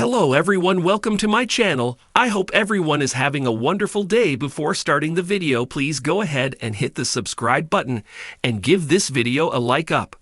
Hello everyone, welcome to my channel. I hope everyone is having a wonderful day. Before starting the video, please go ahead and hit the subscribe button and give this video a like up.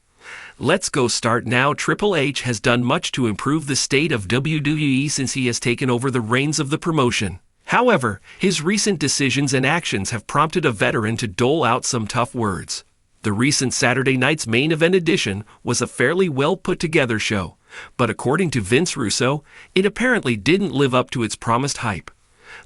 Let's go start now. Triple H has done much to improve the state of WWE since he has taken over the reins of the promotion. However, his recent decisions and actions have prompted a veteran to dole out some tough words. The recent Saturday night's main event edition was a fairly well put together show, but according to Vince Russo, it apparently didn't live up to its promised hype.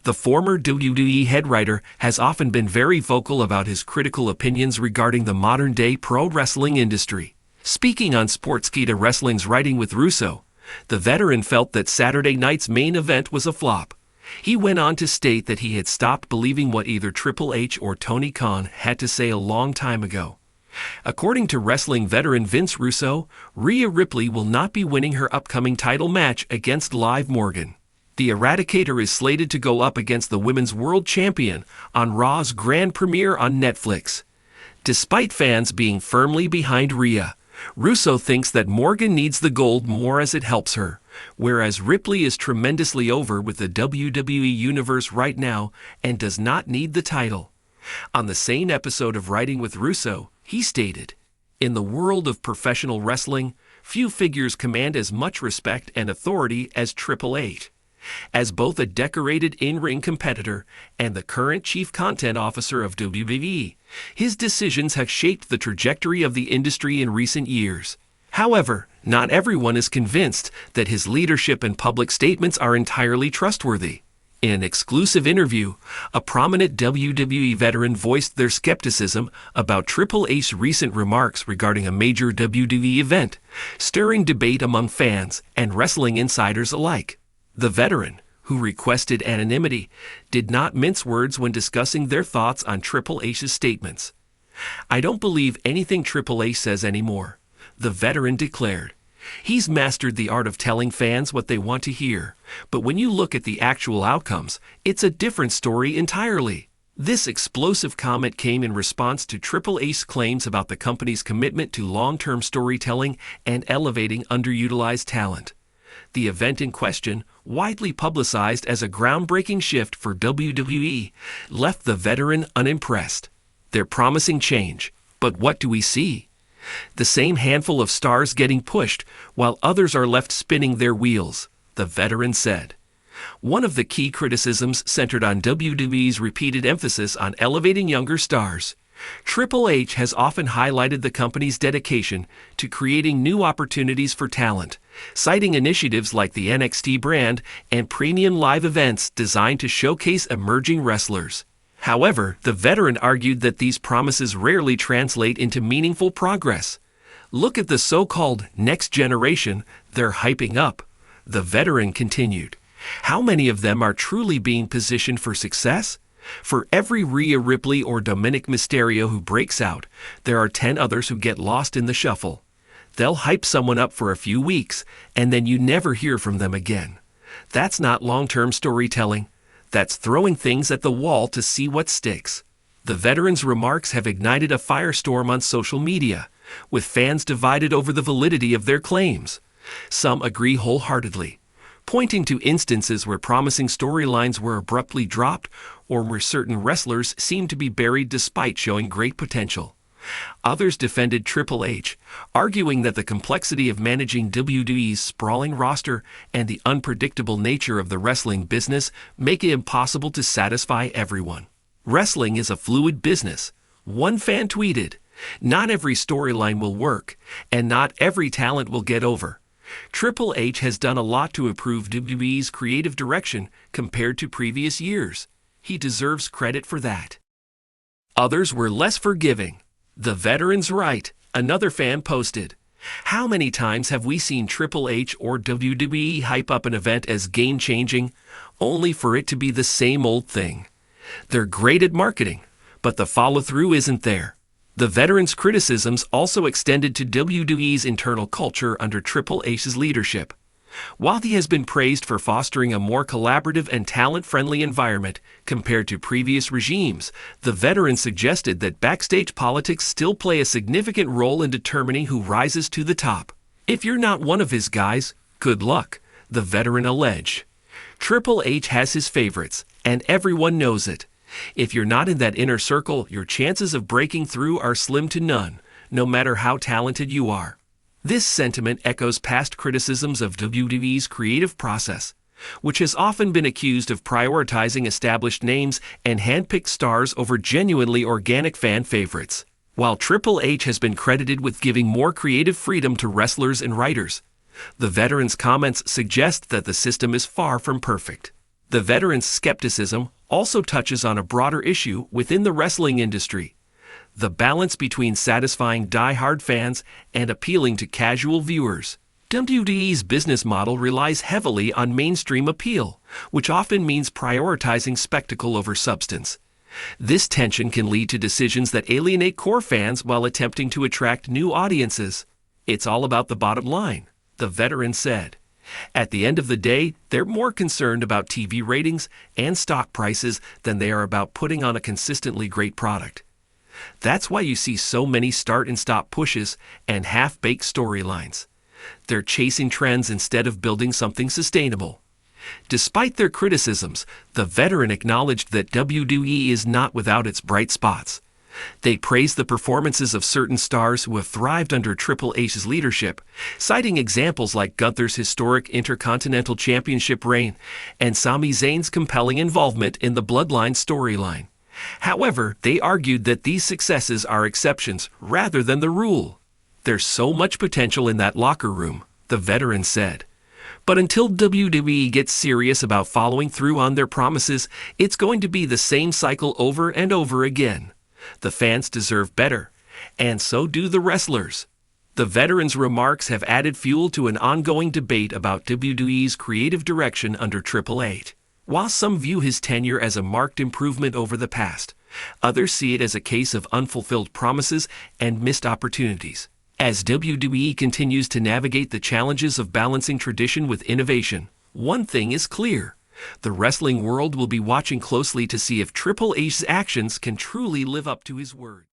The former WWE head writer has often been very vocal about his critical opinions regarding the modern-day pro wrestling industry. Speaking on Sportskeeda Wrestling's Writing with Russo, the veteran felt that Saturday night's main event was a flop. He went on to state that he had stopped believing what either Triple H or Tony Khan had to say a long time ago. According to wrestling veteran Vince Russo, Rhea Ripley will not be winning her upcoming title match against Liv Morgan. The Eradicator is slated to go up against the Women's World Champion on Raw's grand premiere on Netflix. Despite fans being firmly behind Rhea, Russo thinks that Morgan needs the gold more as it helps her, whereas Ripley is tremendously over with the WWE Universe right now and does not need the title. On the same episode of Writing with Russo, he stated, "In the world of professional wrestling, few figures command as much respect and authority as Triple H. As both a decorated in-ring competitor and the current chief content officer of W.W.E, his decisions have shaped the trajectory of the industry in recent years. However, not everyone is convinced that his leadership and public statements are entirely trustworthy." In an exclusive interview, a prominent WWE veteran voiced their skepticism about Triple H's recent remarks regarding a major WWE event, stirring debate among fans and wrestling insiders alike. The veteran, who requested anonymity, did not mince words when discussing their thoughts on Triple H's statements. "I don't believe anything Triple H says anymore," the veteran declared. "He's mastered the art of telling fans what they want to hear, but when you look at the actual outcomes, it's a different story entirely." This explosive comment came in response to Triple H's claims about the company's commitment to long-term storytelling and elevating underutilized talent. The event in question, widely publicized as a groundbreaking shift for WWE, left the veteran unimpressed. "They're promising change, but what do we see? The same handful of stars getting pushed, while others are left spinning their wheels," the veteran said. One of the key criticisms centered on WWE's repeated emphasis on elevating younger stars. Triple H has often highlighted the company's dedication to creating new opportunities for talent, citing initiatives like the NXT brand and premium live events designed to showcase emerging wrestlers. However, the veteran argued that these promises rarely translate into meaningful progress. "Look at the so-called next generation they're hyping up," the veteran continued. "How many of them are truly being positioned for success? For every Rhea Ripley or Dominic Mysterio who breaks out, there are 10 others who get lost in the shuffle. They'll hype someone up for a few weeks, and then you never hear from them again. That's not long-term storytelling. That's throwing things at the wall to see what sticks." The veteran's remarks have ignited a firestorm on social media, with fans divided over the validity of their claims. Some agree wholeheartedly, pointing to instances where promising storylines were abruptly dropped or where certain wrestlers seemed to be buried despite showing great potential. Others defended Triple H, arguing that the complexity of managing WWE's sprawling roster and the unpredictable nature of the wrestling business make it impossible to satisfy everyone. "Wrestling is a fluid business," one fan tweeted. "Not every storyline will work, and not every talent will get over. Triple H has done a lot to improve WWE's creative direction compared to previous years. He deserves credit for that." Others were less forgiving. "The veteran's right," another fan posted. "How many times have we seen Triple H or WWE hype up an event as game-changing, only for it to be the same old thing? They're great at marketing, but the follow-through isn't there." The veteran's criticisms also extended to WWE's internal culture under Triple H's leadership. While he has been praised for fostering a more collaborative and talent-friendly environment compared to previous regimes, the veteran suggested that backstage politics still play a significant role in determining who rises to the top. "If you're not one of his guys, good luck," the veteran alleged. Triple H has his favorites, and everyone knows it. If you're not in that inner circle, your chances of breaking through are slim to none, no matter how talented you are. This sentiment echoes past criticisms of WWE's creative process, which has often been accused of prioritizing established names and handpicked stars over genuinely organic fan favorites. While Triple H has been credited with giving more creative freedom to wrestlers and writers, the veteran's comments suggest that the system is far from perfect. The veteran's skepticism also touches on a broader issue within the wrestling industry: the balance between satisfying die-hard fans and appealing to casual viewers. WWE's business model relies heavily on mainstream appeal, which often means prioritizing spectacle over substance. This tension can lead to decisions that alienate core fans while attempting to attract new audiences. It's all about the bottom line, the veteran said. At the end of the day, they're more concerned about TV ratings and stock prices than they are about putting on a consistently great product. That's why you see so many start and stop pushes and half-baked storylines. They're chasing trends instead of building something sustainable. Despite their criticisms, the veteran acknowledged that WWE is not without its bright spots. They praised the performances of certain stars who have thrived under Triple H's leadership, citing examples like Gunther's historic Intercontinental Championship reign and Sami Zayn's compelling involvement in the Bloodline storyline. However, they argued that these successes are exceptions rather than the rule. There's so much potential in that locker room, the veteran said. But until WWE gets serious about following through on their promises, it's going to be the same cycle over and over again. The fans deserve better, and so do the wrestlers. The veteran's remarks have added fuel to an ongoing debate about WWE's creative direction under Triple H. While some view his tenure as a marked improvement over the past, others see it as a case of unfulfilled promises and missed opportunities. As WWE continues to navigate the challenges of balancing tradition with innovation, one thing is clear: the wrestling world will be watching closely to see if Triple H's actions can truly live up to his word.